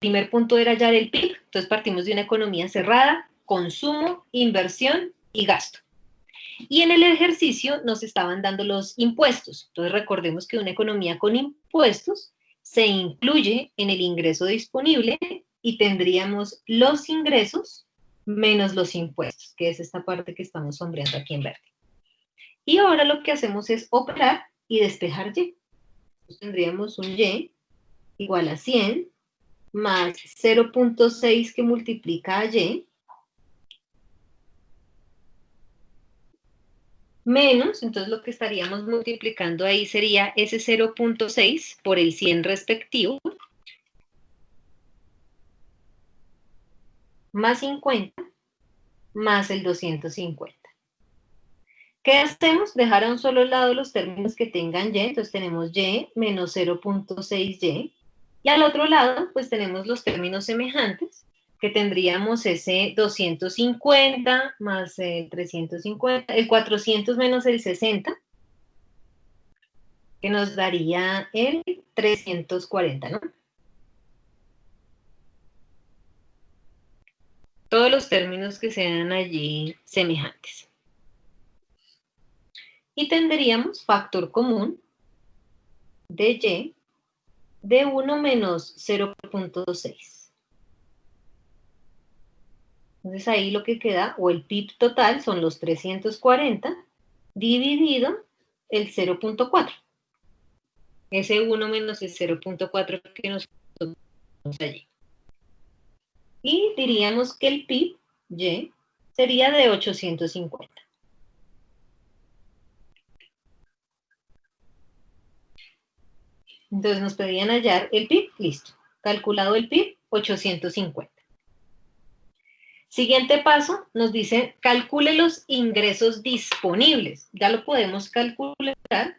primer punto era hallar el PIB, entonces partimos de una economía cerrada, consumo, inversión y gasto. Y en el ejercicio nos estaban dando los impuestos. Entonces recordemos que una economía con impuestos se incluye en el ingreso disponible y tendríamos los ingresos menos los impuestos, que es esta parte que estamos sombreando aquí en verde. Y ahora lo que hacemos es operar y despejar Y. Entonces tendríamos un Y igual a 100 más 0.6 que multiplica a Y, menos, entonces lo que estaríamos multiplicando ahí sería ese 0.6 por el 100 respectivo, más 50, más el 250. ¿Qué hacemos? Dejar a un solo lado los términos que tengan Y, entonces tenemos Y menos 0.6Y, y al otro lado, pues tenemos los términos semejantes, que tendríamos ese 250 más el 350, el 400 menos el 60, que nos daría el 340, ¿no? Todos los términos que sean allí semejantes. Y tendríamos factor común de Y de 1 menos 0.6. Entonces ahí lo que queda, o el PIB total, son los 340 dividido el 0.4. Ese 1 menos el 0.4 que nos tomamos allí. Y diríamos que el PIB, Y, sería de 850. Entonces nos pedían hallar el PIB, listo. Calculado el PIB, 850. Siguiente paso, nos dice, calcule los ingresos disponibles. Ya lo podemos calcular.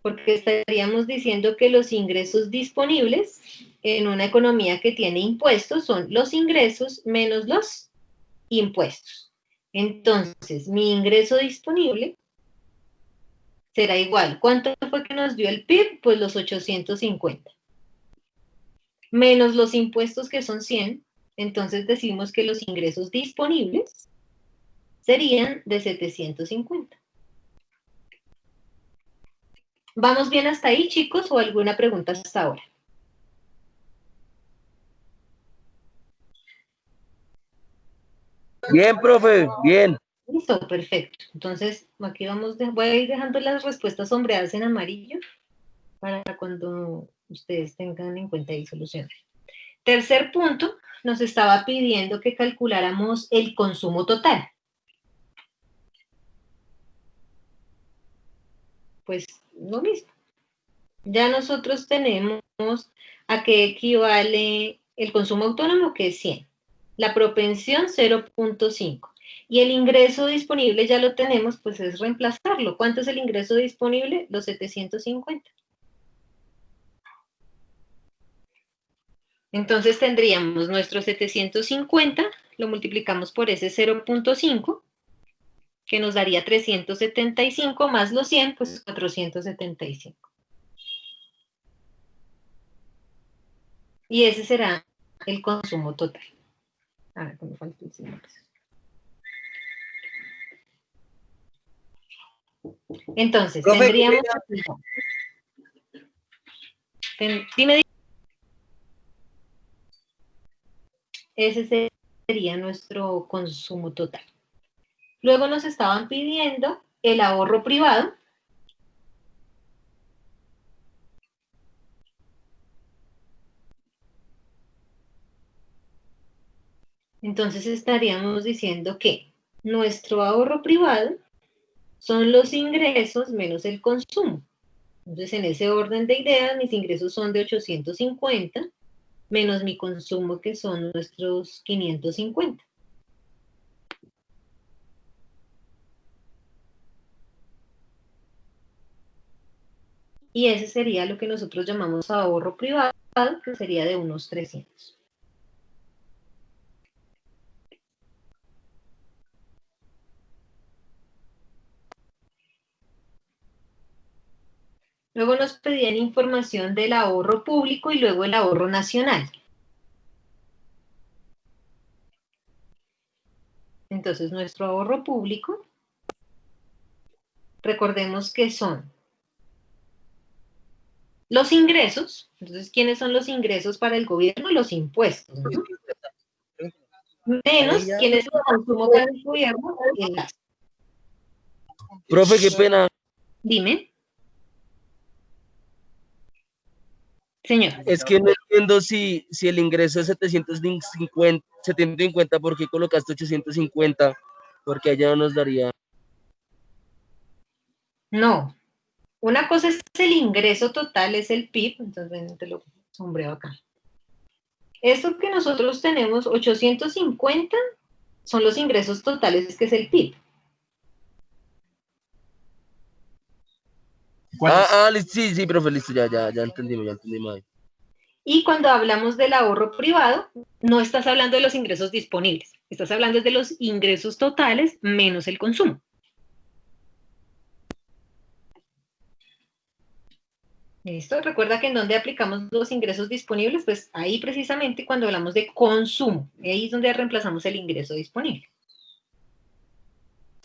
Porque estaríamos diciendo que los ingresos disponibles en una economía que tiene impuestos son los ingresos menos los impuestos. Entonces, mi ingreso disponible será igual. ¿Cuánto fue que nos dio el PIB? Pues los 850. Menos los impuestos que son 100. Entonces decimos que los ingresos disponibles serían de 750. ¿Vamos bien hasta ahí, chicos, o alguna pregunta hasta ahora? Bien, profe, bien. Listo, perfecto. Entonces, aquí voy a ir dejando las respuestas sombreadas en amarillo para cuando ustedes tengan en cuenta y solucionar. Tercer punto, nos estaba pidiendo que calculáramos el consumo total. Pues lo mismo. Ya nosotros tenemos a qué equivale el consumo autónomo, que es 100. La propensión, 0.5. Y el ingreso disponible ya lo tenemos, pues es reemplazarlo. ¿Cuánto es el ingreso disponible? Los 750. Entonces tendríamos nuestro 750, lo multiplicamos por ese 0.5, que nos daría 375 más los 100, pues 475. Y ese será el consumo total. A ver, me falta el 100. Entonces, Profe, tendríamos... Dime, ese sería nuestro consumo total. Luego nos estaban pidiendo el ahorro privado. Entonces estaríamos diciendo que nuestro ahorro privado son los ingresos menos el consumo. Entonces, en ese orden de ideas, mis ingresos son de 850, menos mi consumo, que son nuestros 550. Y ese sería lo que nosotros llamamos ahorro privado, que sería de unos 300. Luego nos pedían información del ahorro público y luego el ahorro nacional. Entonces, nuestro ahorro público, recordemos que son los ingresos. Entonces, ¿quiénes son los ingresos para el gobierno? Los impuestos, ¿no? Menos quiénes son el consumo para el gobierno, el gasto. Profe, qué pena. Dime. Señor. Es que no entiendo si el ingreso es 750, ¿por qué colocaste 850? Porque allá no nos daría. No. Una cosa es el ingreso total, es el PIB, entonces te lo sombreo acá. Esto que nosotros tenemos, 850, son los ingresos totales, que es el PIB. Sí, profe, listo, ya entendimos. Y cuando hablamos del ahorro privado, no estás hablando de los ingresos disponibles, estás hablando de los ingresos totales menos el consumo. ¿Listo? Recuerda que en donde aplicamos los ingresos disponibles, pues ahí precisamente cuando hablamos de consumo, ahí es donde reemplazamos el ingreso disponible.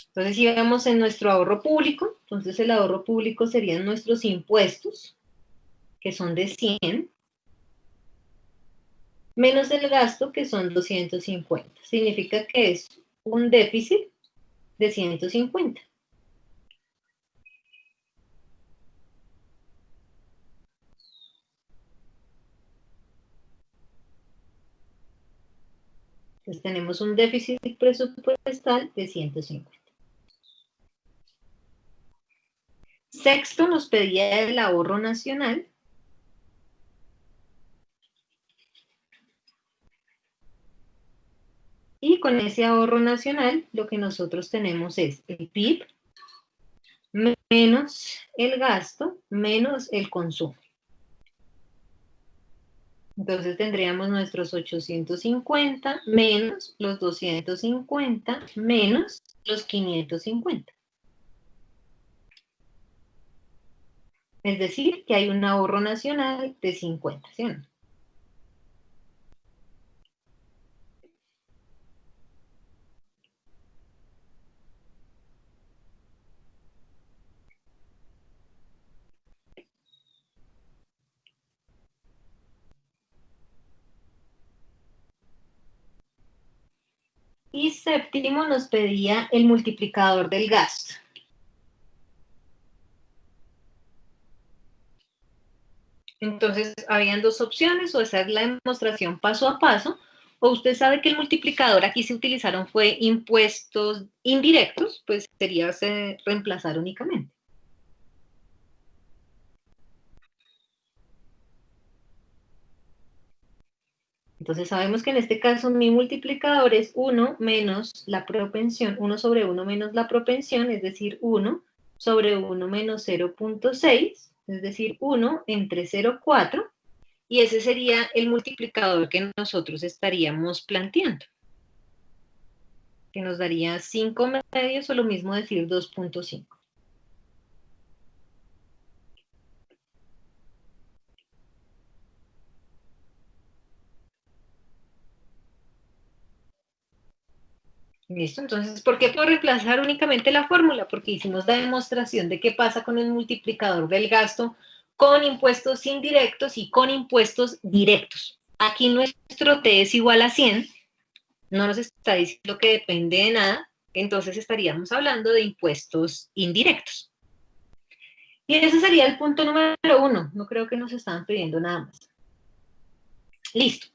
Entonces, si vemos en nuestro ahorro público, entonces el ahorro público serían nuestros impuestos, que son de 100, menos el gasto, que son 250. Significa que es un déficit de 150. Entonces tenemos un déficit presupuestal de 150. Sexto, nos pedía el ahorro nacional. Y con ese ahorro nacional, lo que nosotros tenemos es el PIB menos el gasto menos el consumo. Entonces tendríamos nuestros 850 menos los 250 menos los 550. Es decir, que hay un ahorro nacional de 50, ¿sí o no? Y séptimo nos pedía el multiplicador del gasto. Entonces, habían dos opciones, o hacer la demostración paso a paso, o usted sabe que el multiplicador aquí se utilizaron fue impuestos indirectos, pues sería reemplazar únicamente. Entonces, sabemos que en este caso mi multiplicador es 1 menos la propensión, 1 sobre 1 menos la propensión, es decir, 1 sobre 1 menos 0.6, es decir, 1 entre 0,4, y ese sería el multiplicador que nosotros estaríamos planteando, que nos daría 5 medios o lo mismo decir 2.5. ¿Listo? Entonces, ¿por qué puedo reemplazar únicamente la fórmula? Porque hicimos la demostración de qué pasa con el multiplicador del gasto con impuestos indirectos y con impuestos directos. Aquí nuestro T es igual a 100, no nos está diciendo que depende de nada, entonces estaríamos hablando de impuestos indirectos. Y ese sería el punto número 1, no creo que nos estaban pidiendo nada más. Listo.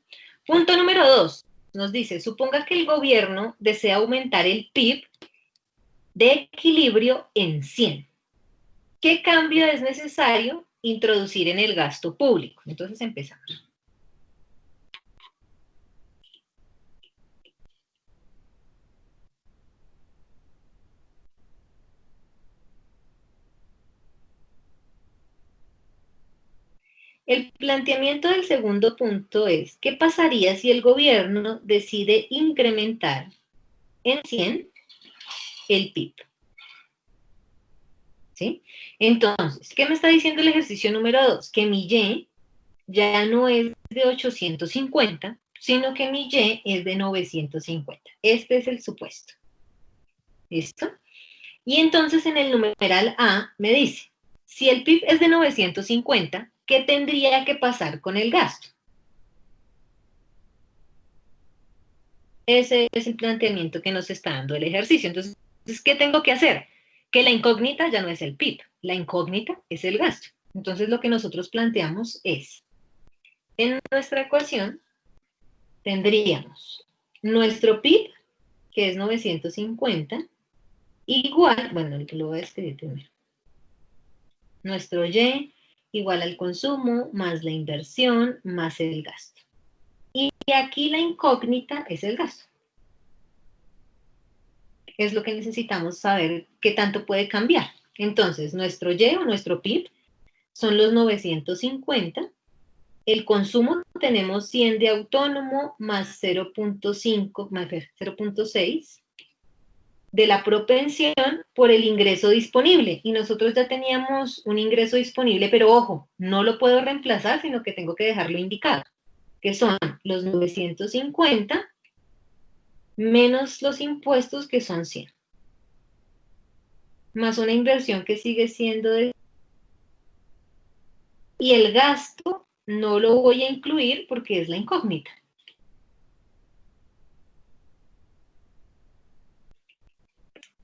Punto número 2, nos dice, suponga que el gobierno desea aumentar el PIB de equilibrio en 100. ¿Qué cambio es necesario introducir en el gasto público? Entonces empezamos. El planteamiento del segundo punto es, ¿qué pasaría si el gobierno decide incrementar en 100 el PIB? ¿sí? Entonces, ¿qué me está diciendo el ejercicio número 2? Que mi Y ya no es de 850, sino que mi Y es de 950. Este es el supuesto. ¿Listo? Y entonces en el numeral A me dice, si el PIB es de 950, ¿qué tendría que pasar con el gasto? Ese es el planteamiento que nos está dando el ejercicio. Entonces, ¿qué tengo que hacer? Que la incógnita ya no es el PIB, la incógnita es el gasto. Entonces, lo que nosotros planteamos es, en nuestra ecuación, tendríamos nuestro PIB, que es 950, igual, bueno, lo voy a escribir primero, nuestro Y igual al consumo más la inversión más el gasto. Y aquí la incógnita es el gasto. Es lo que necesitamos saber qué tanto puede cambiar. Entonces, nuestro Y o nuestro PIB son los 950. El consumo tenemos 100 de autónomo más 0.5, más 0.6 de la propensión por el ingreso disponible. Y nosotros ya teníamos un ingreso disponible, pero ojo, no lo puedo reemplazar, sino que tengo que dejarlo indicado, que son los 950 menos los impuestos, que son 100. Más una inversión que sigue siendo de... Y el gasto no lo voy a incluir porque es la incógnita.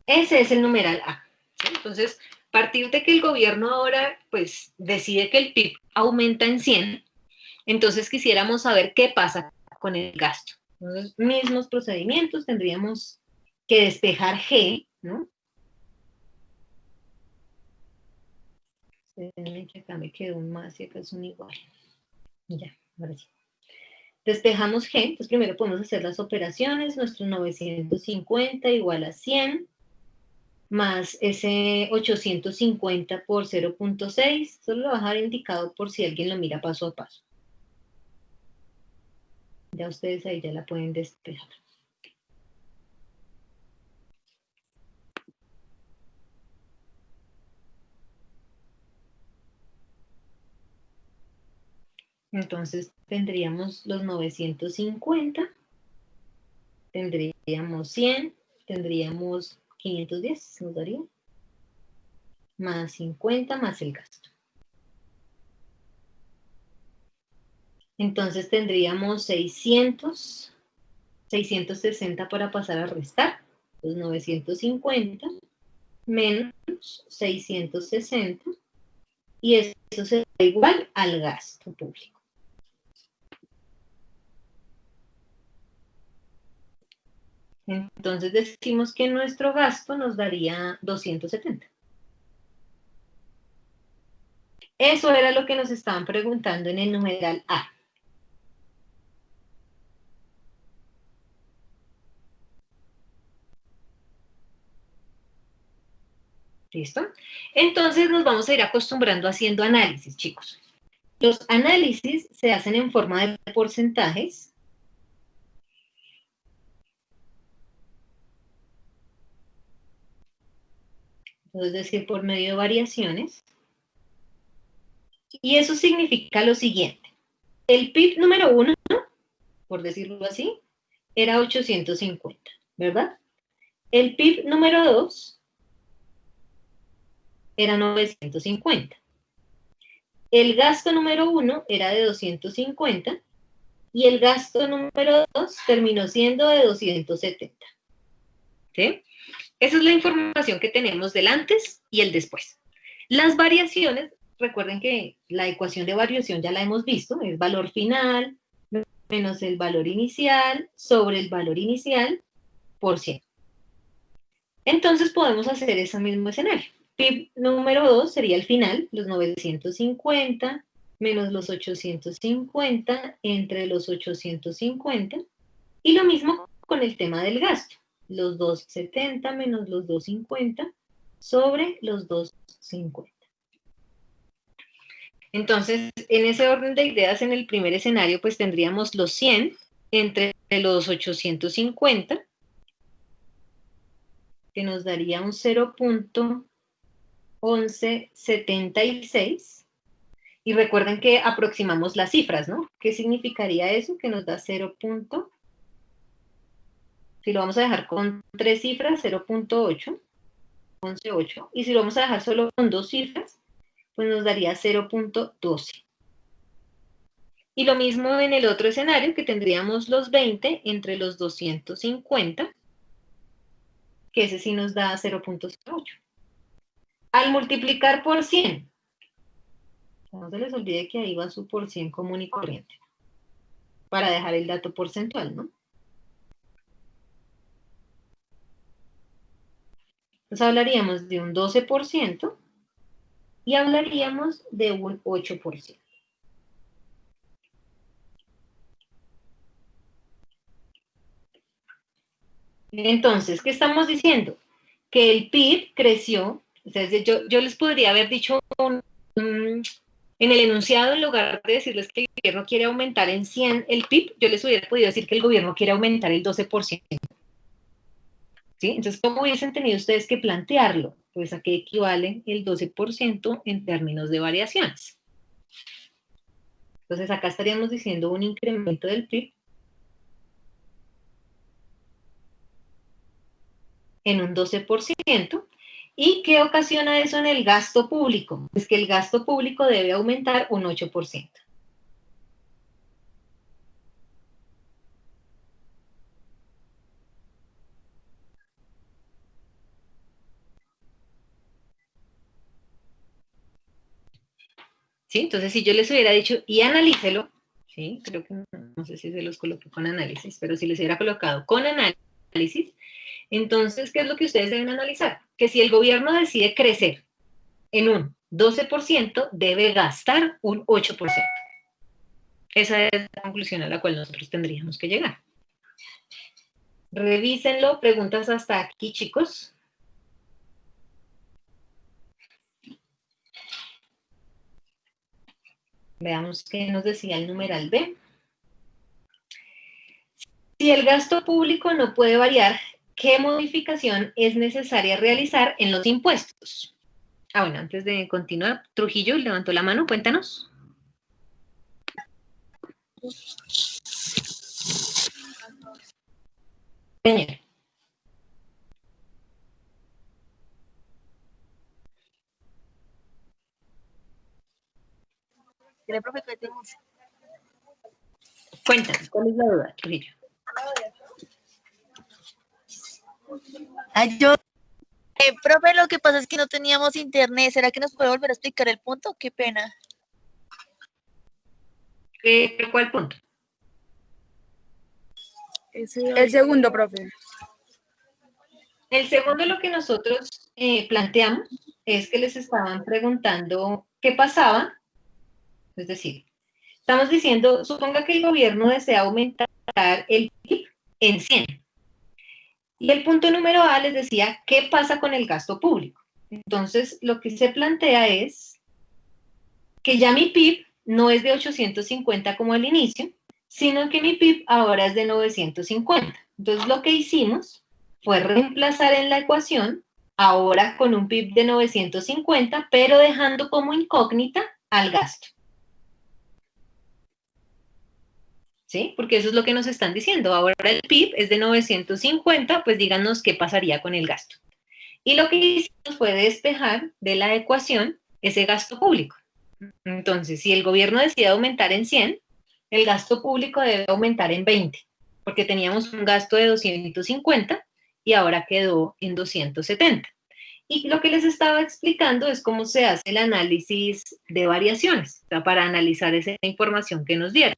Ese es el numeral A. ¿Sí? Entonces, a partir de que el gobierno ahora pues decide que el PIB aumenta en 100, entonces quisiéramos saber qué pasa con el gasto. Entonces, mismos procedimientos, tendríamos que despejar G, ¿no? Que acá me quedó un más y acá es un igual. Ya, ahora sí. Despejamos G, entonces primero podemos hacer las operaciones, nuestro 950 igual a 100, más ese 850 por 0.6, solo lo voy a dejar indicado por si alguien lo mira paso a paso. Ya ustedes ahí ya la pueden despejar. Entonces tendríamos los 950, tendríamos 100, tendríamos 510, nos daría, más 50 más el gasto. Entonces tendríamos 660 para pasar a restar, los 950 menos 660, y eso será igual al gasto público. Entonces decimos que nuestro gasto nos daría 270. Eso era lo que nos estaban preguntando en el numeral A. ¿Listo? Entonces nos vamos a ir acostumbrando haciendo análisis, chicos. Los análisis se hacen en forma de porcentajes. Es decir, por medio de variaciones. Y eso significa lo siguiente. El PIB número 1, por decirlo así, era 850, ¿verdad? El PIB número 2 era 950. El gasto número 1 era de 250 y el gasto número 2 terminó siendo de 270. ¿Sí? Esa es la información que tenemos del antes y el después. Las variaciones, recuerden que la ecuación de variación ya la hemos visto, es valor final menos el valor inicial sobre el valor inicial por 100. Entonces podemos hacer ese mismo escenario. PIB número 2 sería el final, los 950 menos los 850 entre los 850. Y lo mismo con el tema del gasto. Los 270 menos los 250 sobre los 250. Entonces, en ese orden de ideas, en el primer escenario, pues tendríamos los 100 entre los 850, que nos daría un 0.6 11,76. Y recuerden que aproximamos las cifras, ¿no? ¿Qué significaría eso? Que nos da 0. Si lo vamos a dejar con 3 cifras, 0,8, 11,8. Y si lo vamos a dejar solo con 2 cifras, pues nos daría 0,12. Y lo mismo en el otro escenario, que tendríamos los 20 entre los 250, que ese sí nos da 0,08. Al multiplicar por 100, no se les olvide que ahí va su por 100 común y corriente, para dejar el dato porcentual, ¿no? Entonces hablaríamos de un 12% y hablaríamos de un 8%. Entonces, ¿qué estamos diciendo? Que el PIB creció, o sea, yo les podría haber dicho en el enunciado, en lugar de decirles que el gobierno quiere aumentar en 100 el PIB, yo les hubiera podido decir que el gobierno quiere aumentar el 12%. ¿Sí? Entonces, ¿cómo hubiesen tenido ustedes que plantearlo? Pues a qué equivale el 12% en términos de variaciones. Entonces, acá estaríamos diciendo un incremento del PIB en un 12%. ¿Y qué ocasiona eso en el gasto público? Pues que el gasto público debe aumentar un 8%. ¿Sí? Entonces, si yo les hubiera dicho, y analícelo, ¿sí? Creo que no sé si se los coloqué con análisis, pero si les hubiera colocado con análisis, entonces, ¿qué es lo que ustedes deben analizar? Que si el gobierno decide crecer en un 12%, debe gastar un 8%. Esa es la conclusión a la cual nosotros tendríamos que llegar. Revísenlo, preguntas hasta aquí, chicos. Veamos qué nos decía el numeral B. Si el gasto público no puede variar, ¿qué modificación es necesaria realizar en los impuestos? Ah, bueno, antes de continuar, Trujillo levantó la mano, cuéntanos. Señor. Cuéntanos, ¿cuál es la duda, Trujillo? Ay, profe, lo que pasa es que no teníamos internet. ¿Será que nos puede volver a explicar el punto? Qué pena. ¿Cuál punto? El segundo, profe. El segundo, lo que nosotros planteamos es que les estaban preguntando qué pasaba. Es decir, estamos diciendo, suponga que el gobierno desea aumentar el PIB en 100. Y el punto número A les decía, ¿qué pasa con el gasto público? Entonces, lo que se plantea es que ya mi PIB no es de 850 como al inicio, sino que mi PIB ahora es de 950. Entonces, lo que hicimos fue reemplazar en la ecuación, ahora con un PIB de 950, pero dejando como incógnita al gasto. ¿Sí? Porque eso es lo que nos están diciendo. Ahora el PIB es de 950, pues díganos qué pasaría con el gasto. Y lo que hicimos fue despejar de la ecuación ese gasto público. Entonces, si el gobierno decide aumentar en 100, el gasto público debe aumentar en 20, porque teníamos un gasto de 250 y ahora quedó en 270. Y lo que les estaba explicando es cómo se hace el análisis de variaciones, o sea, para analizar esa información que nos dieron.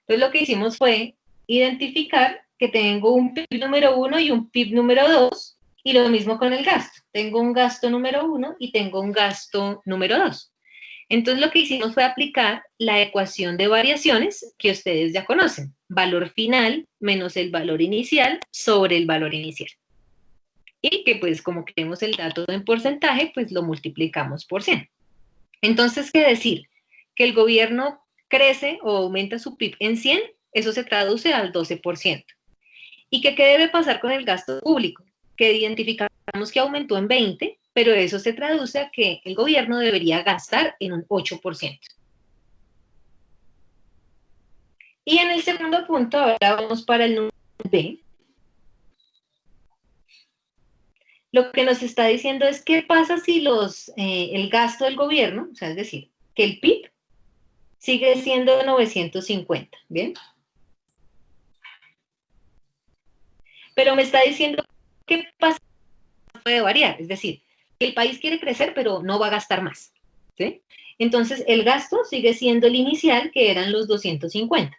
Entonces, lo que hicimos fue identificar que tengo un PIB número 1 y un PIB número 2, y lo mismo con el gasto. Tengo un gasto número 1 y tengo un gasto número 2. Entonces, lo que hicimos fue aplicar la ecuación de variaciones que ustedes ya conocen. Valor final menos el valor inicial sobre el valor inicial. Y que, pues, como queremos el dato en porcentaje, pues lo multiplicamos por 100. Entonces, ¿qué decir? Que el gobierno crece o aumenta su PIB en 100, eso se traduce al 12%. ¿Y qué debe pasar con el gasto público? Que identificamos que aumentó en 20, pero eso se traduce a que el gobierno debería gastar en un 8%. Y en el segundo punto, ahora vamos para el número B. Lo que nos está diciendo es qué pasa si el gasto del gobierno, o sea, es decir, que el PIB sigue siendo 950, ¿bien? Pero me está diciendo qué pasa si puede variar, es decir, el país quiere crecer, pero no va a gastar más, ¿sí? Entonces, el gasto sigue siendo el inicial, que eran los 250.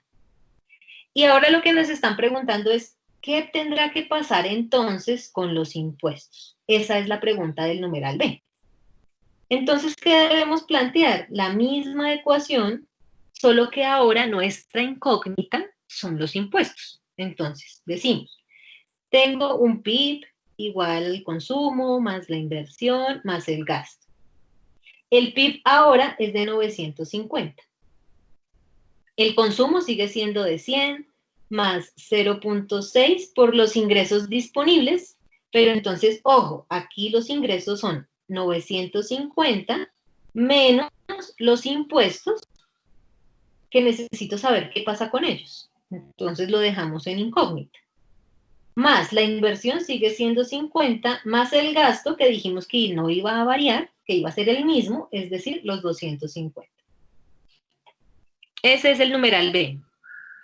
Y ahora lo que nos están preguntando es, ¿qué tendrá que pasar entonces con los impuestos? Esa es la pregunta del numeral B. Entonces, ¿qué debemos plantear? La misma ecuación, solo que ahora nuestra incógnita son los impuestos. Entonces, decimos, tengo un PIB igual al consumo, más la inversión, más el gasto. El PIB ahora es de 950. El consumo sigue siendo de 100, más 0.6 por los ingresos disponibles, pero entonces, ojo, aquí los ingresos son 950 menos los impuestos, que necesito saber qué pasa con ellos. Entonces lo dejamos en incógnita. Más la inversión sigue siendo 50, más el gasto que dijimos que no iba a variar, que iba a ser el mismo, es decir, los 250. Ese es el numeral B.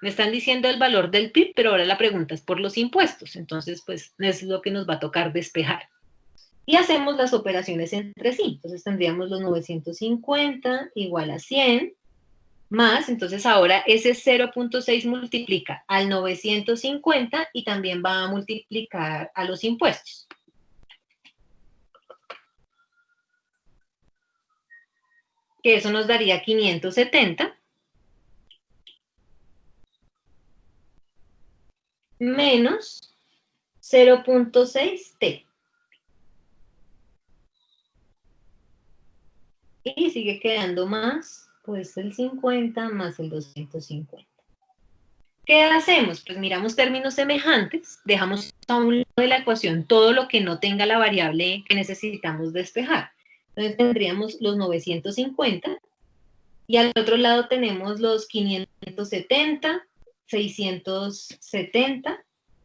Me están diciendo el valor del PIB, pero ahora la pregunta es por los impuestos. Entonces, pues, es lo que nos va a tocar despejar. Y hacemos las operaciones entre sí. Entonces, tendríamos los 950 igual a 100, más, entonces ahora ese 0.6 multiplica al 950 y también va a multiplicar a los impuestos. Que eso nos daría 570. Menos 0.6t. Y sigue quedando más, pues el 50 más el 250. ¿Qué hacemos? Pues miramos términos semejantes, dejamos a un lado de la ecuación todo lo que no tenga la variable que necesitamos despejar. Entonces tendríamos los 950 y al otro lado tenemos los 570, 670,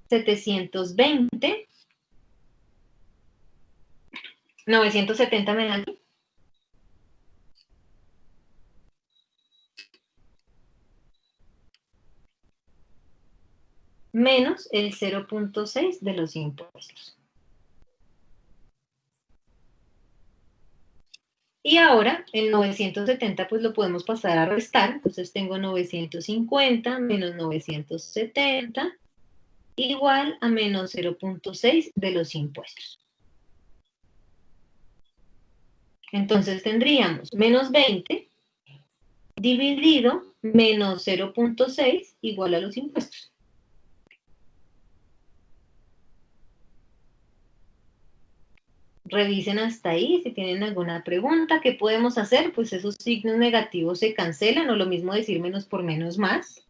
720, 970 me dan. Menos el 0.6 de los impuestos. Y ahora el 970 pues lo podemos pasar a restar, entonces tengo 950 menos 970 igual a menos 0.6 de los impuestos. Entonces tendríamos menos 20 dividido menos 0.6 igual a los impuestos. Revisen hasta ahí si tienen alguna pregunta. ¿Qué podemos hacer? Pues esos signos negativos se cancelan, o lo mismo decir menos por menos más.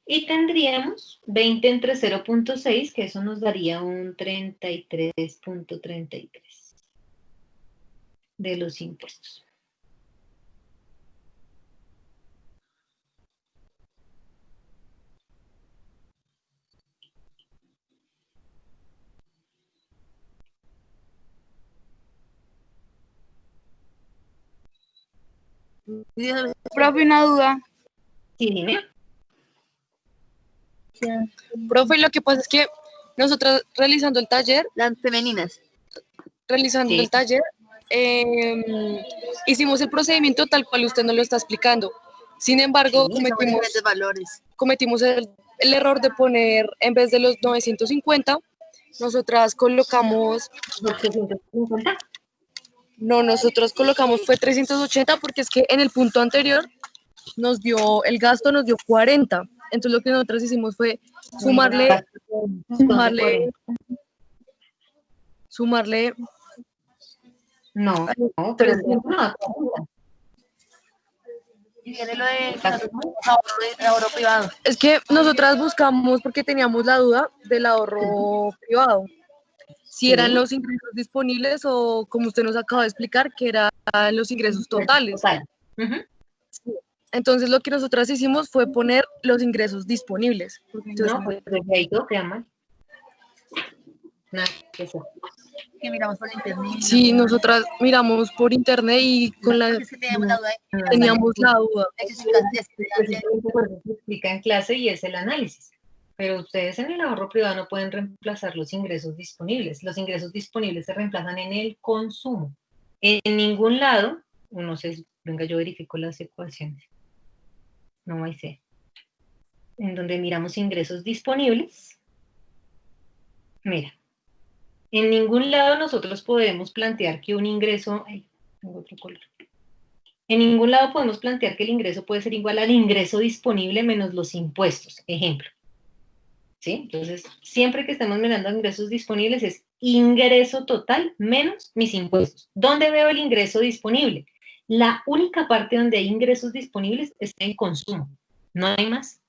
Y tendríamos 20 entre 0.6, que eso nos daría un 33.33 de los impuestos. Profe, una duda. Sí, dime. Profe, lo que pasa es que nosotros realizando el taller, Las femeninas. Sí. hicimos el procedimiento tal cual usted nos lo está explicando. Sin embargo, Sí, son diferentes valores. cometimos el error de poner, en vez de los 950, nosotras colocamos, 850. nosotros colocamos fue 380 porque es que en el punto anterior el gasto nos dio 40. Entonces lo que nosotros hicimos fue sumarle No, no, pero no. Y viene lo de ¿Gasto? ahorro privado. Es que nosotras buscamos porque teníamos la duda del ahorro privado. Si eran Sí. los ingresos disponibles o, como usted nos acaba de explicar, que eran los ingresos totales. Total. Ujú. Entonces lo que nosotras hicimos fue poner los ingresos disponibles. Entonces, No, pues desde ahí todo queda mal. Nada que hacer. Que miramos por internet. sí, nosotras miramos por internet y con la Es que teníamos la duda de teníamos la duda. Precisamente por eso se explica en clase y es el análisis. Pero ustedes en el ahorro privado no pueden reemplazar los ingresos disponibles. Los ingresos disponibles se reemplazan en el consumo. En ningún lado, no sé, venga, yo verifico las ecuaciones. No hay sé. En donde miramos ingresos disponibles, mira, en ningún lado nosotros podemos plantear que un ingreso, ay, tengo otro color. En ningún lado podemos plantear que el ingreso puede ser igual al ingreso disponible menos los impuestos, ejemplo. ¿Sí? Entonces, siempre que estemos mirando ingresos disponibles es ingreso total menos mis impuestos. ¿Dónde veo el ingreso disponible? La única parte donde hay ingresos disponibles está en consumo, no hay más.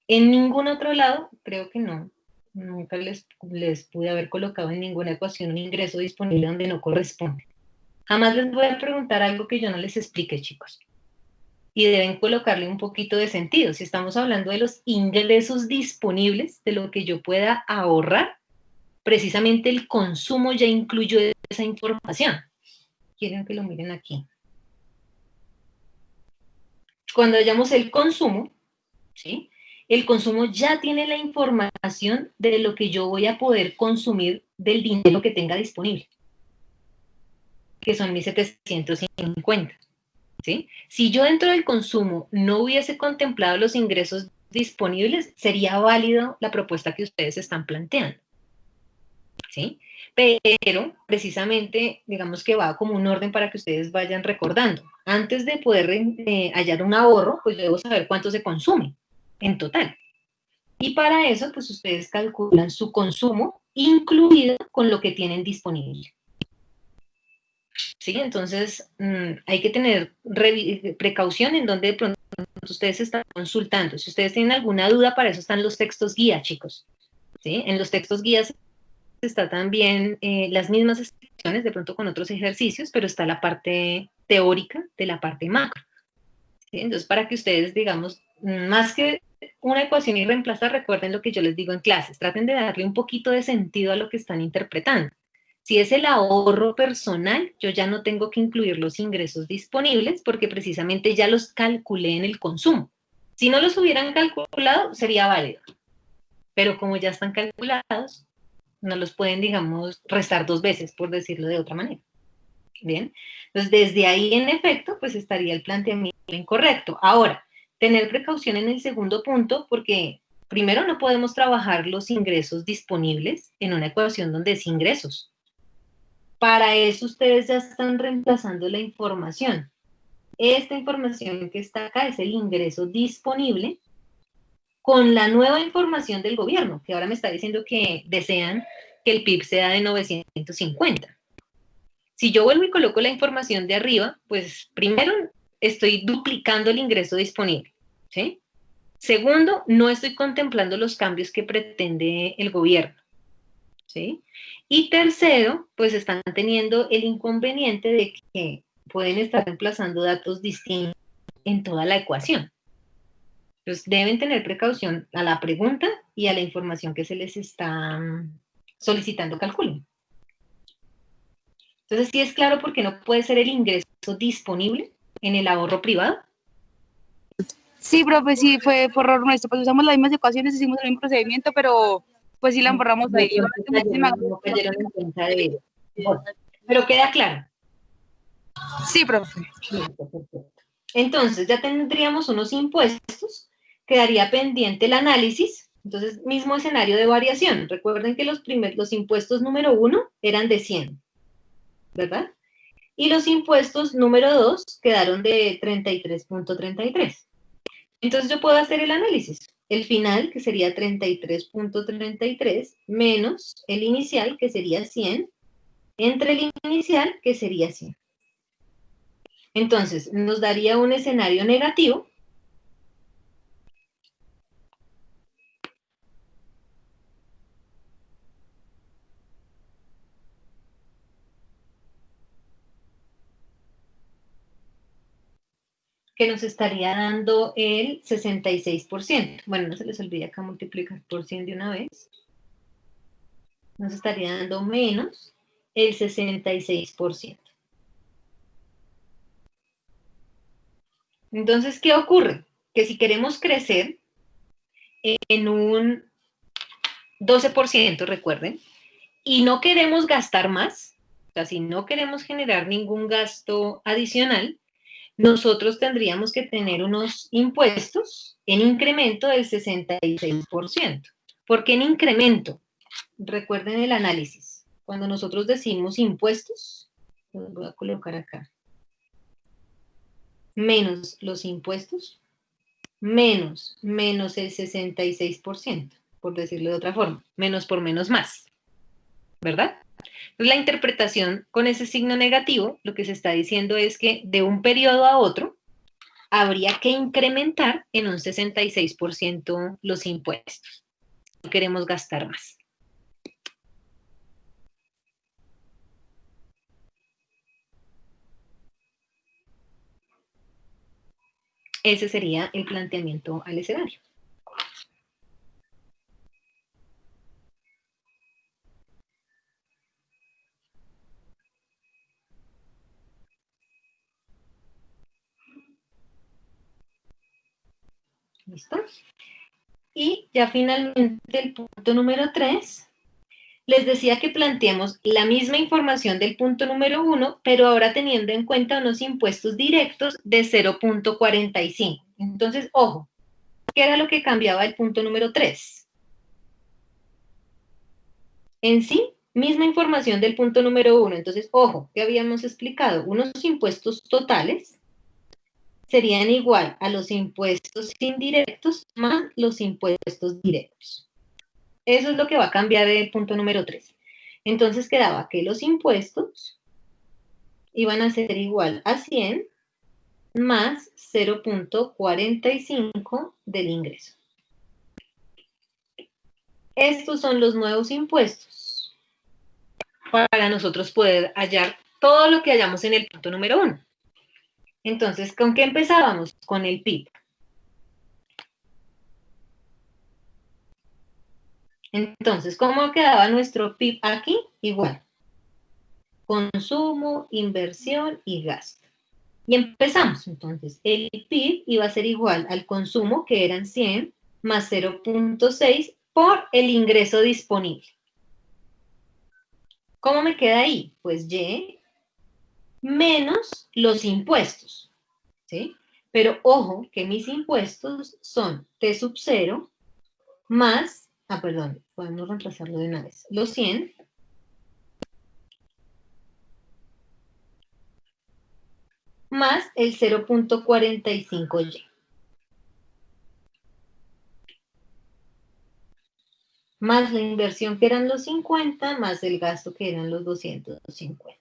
En ningún otro lado, creo que no. Nunca les pude haber colocado en ninguna ecuación un ingreso disponible donde no corresponde. Jamás les voy a preguntar algo que yo no les explique, chicos. Y deben colocarle un poquito de sentido. Si estamos hablando de los ingresos disponibles, de lo que yo pueda ahorrar, precisamente el consumo ya incluyó esa información. Quieren que lo miren aquí. Cuando hallamos el consumo, ¿sí? El consumo ya tiene la información de lo que yo voy a poder consumir del dinero que tenga disponible, que son 1.750, ¿sí? Si yo dentro del consumo no hubiese contemplado los ingresos disponibles, sería válido la propuesta que ustedes están planteando, ¿sí? Pero precisamente, digamos que va como un orden para que ustedes vayan recordando. Antes de poder hallar un ahorro, pues yo debo saber cuánto se consume en total. Y para eso, pues ustedes calculan su consumo incluido con lo que tienen disponible. ¿Sí? Entonces, hay que tener precaución en donde de pronto ustedes están consultando. Si ustedes tienen alguna duda, para eso están los textos guía, chicos. ¿Sí? En los textos guías está también las mismas explicaciones, de pronto con otros ejercicios, pero está la parte teórica de la parte macro. ¿Sí? Entonces, para que ustedes, digamos, más que una ecuación y reemplazar, recuerden lo que yo les digo en clases, traten de darle un poquito de sentido a lo que están interpretando. Si es el ahorro personal, yo ya no tengo que incluir los ingresos disponibles porque precisamente ya los calculé en el consumo. Si no los hubieran calculado, sería válido. Pero como ya están calculados, no los pueden, digamos, restar dos veces, por decirlo de otra manera. Bien, entonces desde ahí, en efecto, pues estaría el planteamiento incorrecto. Ahora, tener precaución en el segundo punto, porque primero no podemos trabajar los ingresos disponibles en una ecuación donde es ingresos. Para eso ustedes ya están reemplazando la información. Esta información que está acá es el ingreso disponible con la nueva información del gobierno, que ahora me está diciendo que desean que el PIB sea de 950. Si yo vuelvo y coloco la información de arriba, pues primero estoy duplicando el ingreso disponible, ¿sí? Segundo, no estoy contemplando los cambios que pretende el gobierno, ¿sí? Y tercero, pues están teniendo el inconveniente de que pueden estar reemplazando datos distintos en toda la ecuación. Entonces, deben tener precaución a la pregunta y a la información que se les está solicitando calculen. Entonces, sí es claro porque no puede ser el ingreso disponible en el ahorro privado. Sí, profe, sí, fue por error nuestro. Pues usamos las mismas ecuaciones, hicimos el mismo procedimiento, pero pues sí la embarramos ahí. No cayeron en cuenta de ello. Bueno, pero queda claro. Sí, profe. Perfecto. Entonces, ya tendríamos unos impuestos, quedaría pendiente el análisis. Entonces, mismo escenario de variación. Recuerden que los impuestos número 1 eran de 100, ¿verdad? Y los impuestos número 2 quedaron de 33.33. Entonces yo puedo hacer el análisis. El final, que sería 33.33, menos el inicial, que sería 100, entre el inicial, que sería 100. Entonces, nos daría un escenario negativo. Que nos estaría dando el 66%. Bueno, no se les olvide acá multiplicar por 100 de una vez. Nos estaría dando menos el 66%. Entonces, ¿qué ocurre? Que si queremos crecer en un 12%, recuerden, y no queremos gastar más, o sea, si no queremos generar ningún gasto adicional, nosotros tendríamos que tener unos impuestos en incremento del 66%. ¿Por qué en incremento? Recuerden el análisis. Cuando nosotros decimos impuestos, los voy a colocar acá, menos los impuestos, menos el 66%, por decirlo de otra forma, menos por menos más, ¿verdad? Entonces, la interpretación con ese signo negativo, lo que se está diciendo es que de un periodo a otro, habría que incrementar en un 66% los impuestos. No queremos gastar más. Ese sería el planteamiento al escenario. ¿Listo? Y ya finalmente el punto número 3, les decía que planteemos la misma información del punto número 1, pero ahora teniendo en cuenta unos impuestos directos de 0.45. Entonces, ojo, ¿qué era lo que cambiaba el punto número 3? En sí, misma información del punto número 1. Entonces, ojo, ¿qué habíamos explicado? Unos impuestos totales serían igual a los impuestos indirectos más los impuestos directos. Eso es lo que va a cambiar el punto número 3. Entonces quedaba que los impuestos iban a ser igual a 100 más 0.45 del ingreso. Estos son los nuevos impuestos para nosotros poder hallar todo lo que hallamos en el punto número 1. Entonces, ¿con qué empezábamos? Con el PIB. Entonces, ¿cómo quedaba nuestro PIB aquí? Igual. Consumo, inversión y gasto. Y empezamos. Entonces, el PIB iba a ser igual al consumo, que eran 100, más 0.6 por el ingreso disponible. ¿Cómo me queda ahí? Pues Y menos los impuestos, ¿sí? Pero ojo que mis impuestos son T sub 0 más, perdón, podemos reemplazarlo de una vez, los 100 más el 0.45Y. Más la inversión que eran los 50, más el gasto que eran los 250.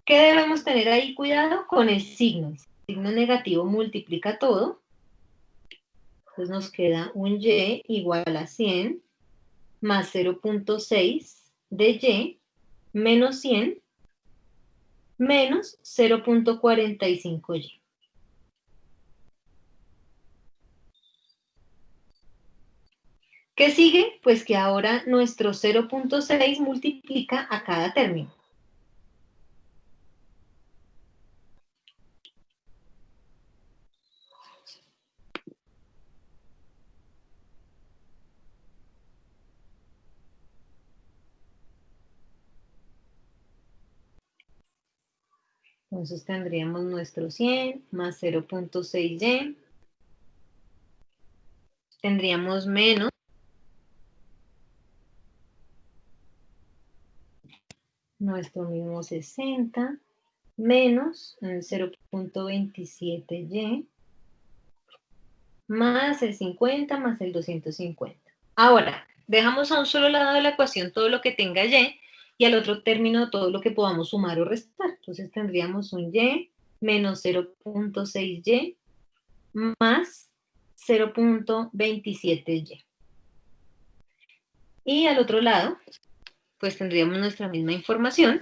¿Qué debemos tener ahí? Cuidado con el signo. El signo negativo multiplica todo. Entonces nos queda un Y igual a 100 más 0.6 de Y menos 100 menos 0.45Y. ¿Qué sigue? Pues que ahora nuestro 0.6 multiplica a cada término. Entonces tendríamos nuestro 100 más 0.6y. Tendríamos menos nuestro mismo 60 menos el 0.27y más el 50 más el 250. Ahora, dejamos a un solo lado de la ecuación todo lo que tenga y al otro término todo lo que podamos sumar o restar. Entonces tendríamos un y menos 0.6y más 0.27y. Y al otro lado, pues tendríamos nuestra misma información.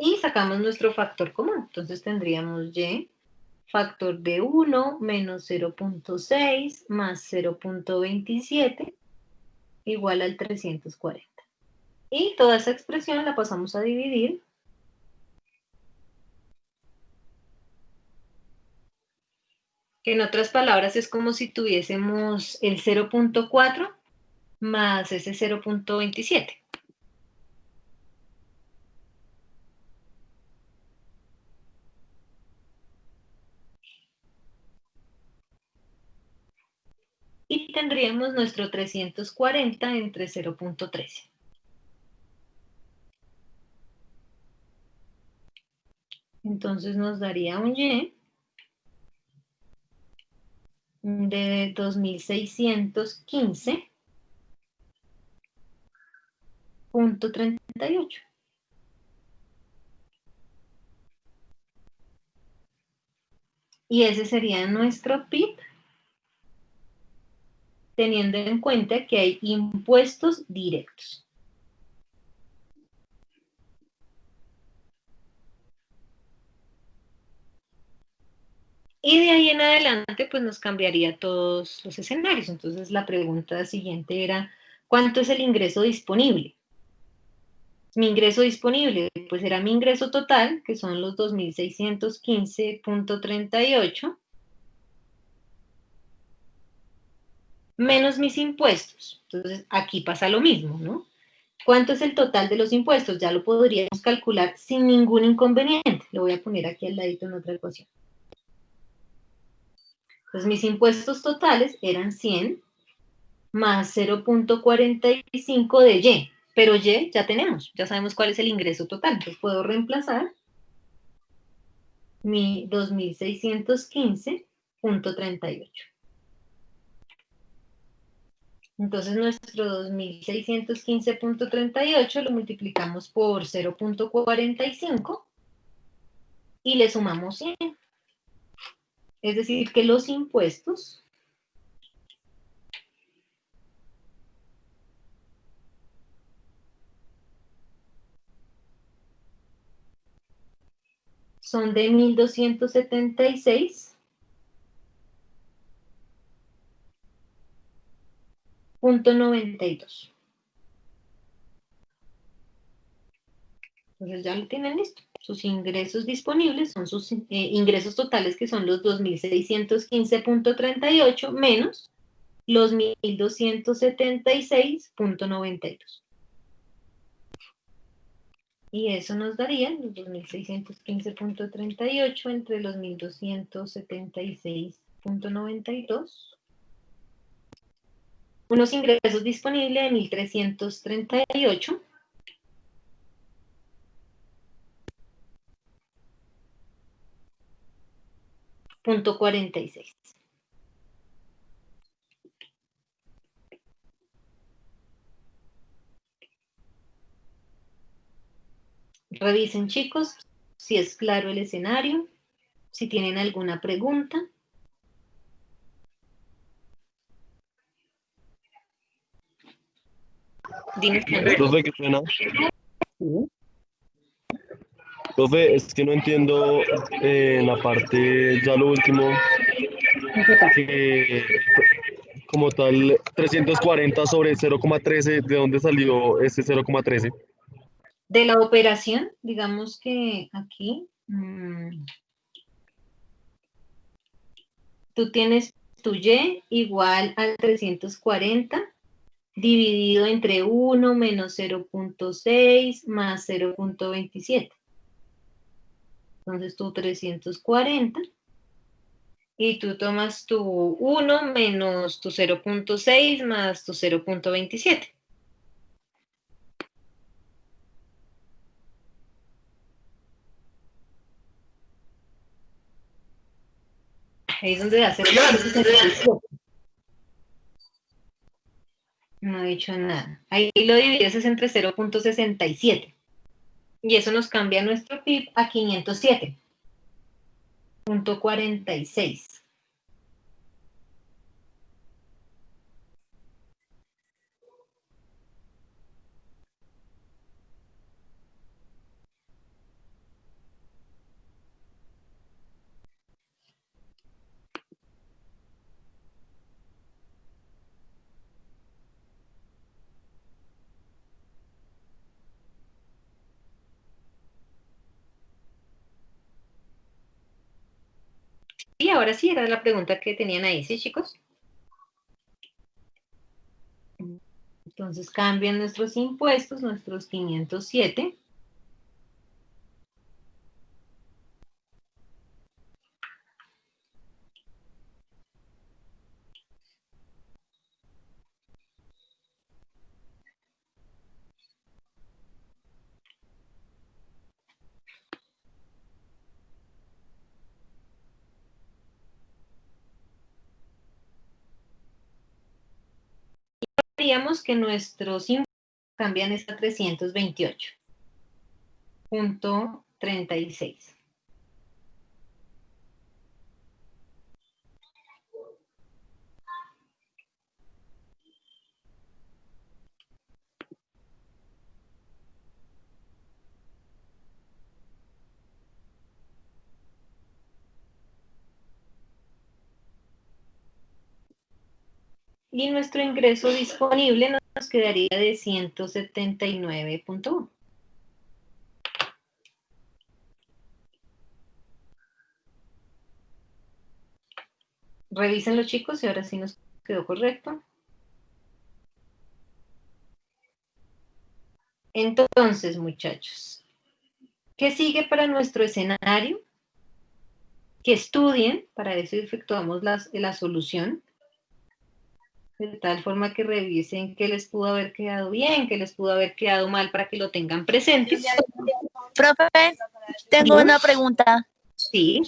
Y sacamos nuestro factor común. Entonces tendríamos y factor de 1 menos 0.6 más 0.27 igual al 340. Y toda esa expresión la pasamos a dividir. Que en otras palabras es como si tuviésemos el 0.4 más ese 0.27. Y tendríamos nuestro 340 entre 0.13. Entonces nos daría un y de 2615.38. Y ese sería nuestro PIB, teniendo en cuenta que hay impuestos directos. Y de ahí en adelante, pues nos cambiaría todos los escenarios. Entonces la pregunta siguiente era, ¿cuánto es el ingreso disponible? Mi ingreso disponible, pues era mi ingreso total, que son los 2.615.38, menos mis impuestos. Entonces aquí pasa lo mismo, ¿no? ¿Cuánto es el total de los impuestos? Ya lo podríamos calcular sin ningún inconveniente. Lo voy a poner aquí al ladito en otra ecuación. Entonces mis impuestos totales eran 100 más 0.45 de y, pero y ya tenemos, ya sabemos cuál es el ingreso total, entonces puedo reemplazar mi 2.615.38. Entonces nuestro 2.615.38 lo multiplicamos por 0.45 y le sumamos 100. Es decir, que los impuestos son de 1.276.92. Entonces ya lo tienen listo. Sus ingresos disponibles son sus ingresos totales, que son los 2.615.38 menos los 1.276.92. Y eso nos daría los 2.615.38 entre los 1.276.92. Unos ingresos disponibles de 1.338. .46. Revisen, chicos, si es claro el escenario, si tienen alguna pregunta. Dime. Profe, qué pena. Profe, es que no entiendo en la parte, ya lo último, que como tal 340 sobre 0,13, ¿de dónde salió ese 0,13? De la operación, digamos que aquí tú tienes tu y igual al 340 dividido entre 1 menos 0.6 más 0.27. Entonces tú 340 y tú tomas tu 1 menos tu 0.6 más tu 0.27. Ahí es donde da 0.67. No he dicho nada. Ahí lo divides es entre 0.67. Y eso nos cambia nuestro PIB a 507.46. Y ahora sí, era la pregunta que tenían ahí, ¿sí, chicos? Entonces cambian nuestros impuestos, nuestros 507. Veríamos que nuestros impuestos cambian hasta 328.36. Y nuestro ingreso disponible nos quedaría de 179.1. Revísenlo, chicos, y ahora sí nos quedó correcto. Entonces, muchachos, ¿qué sigue para nuestro escenario? Que estudien, para eso efectuamos la solución, de tal forma que revisen qué les pudo haber quedado bien, qué les pudo haber quedado mal, para que lo tengan presente. Profe, tengo una pregunta. Sí,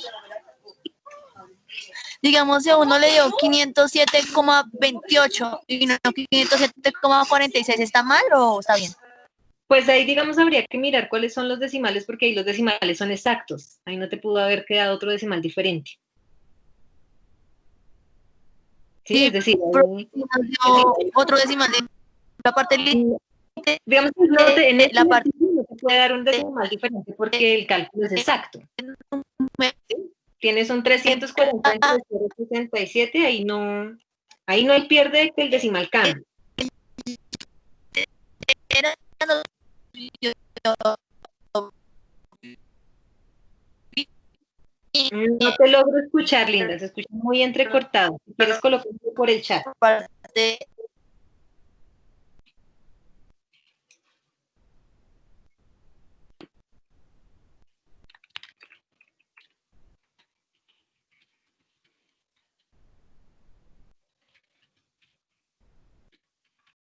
Digamos, si a uno le dio 507,28 y no 507,46, ¿está mal o está bien? pues ahí, digamos, habría que mirar cuáles son los decimales, porque ahí los decimales son exactos. Ahí no te pudo haber quedado otro decimal diferente. Sí, es decir, Profe, si nos dio otro decimal de la parte digamos que en este la parte ejercicio no te puede dar un decimal diferente porque el cálculo es exacto. Tienes un 340,67, ahí no hay pierde de que el decimal cambie. era No te logro escuchar, Linda, se escucha muy entrecortado. Si quieres colocarlo por el chat. parte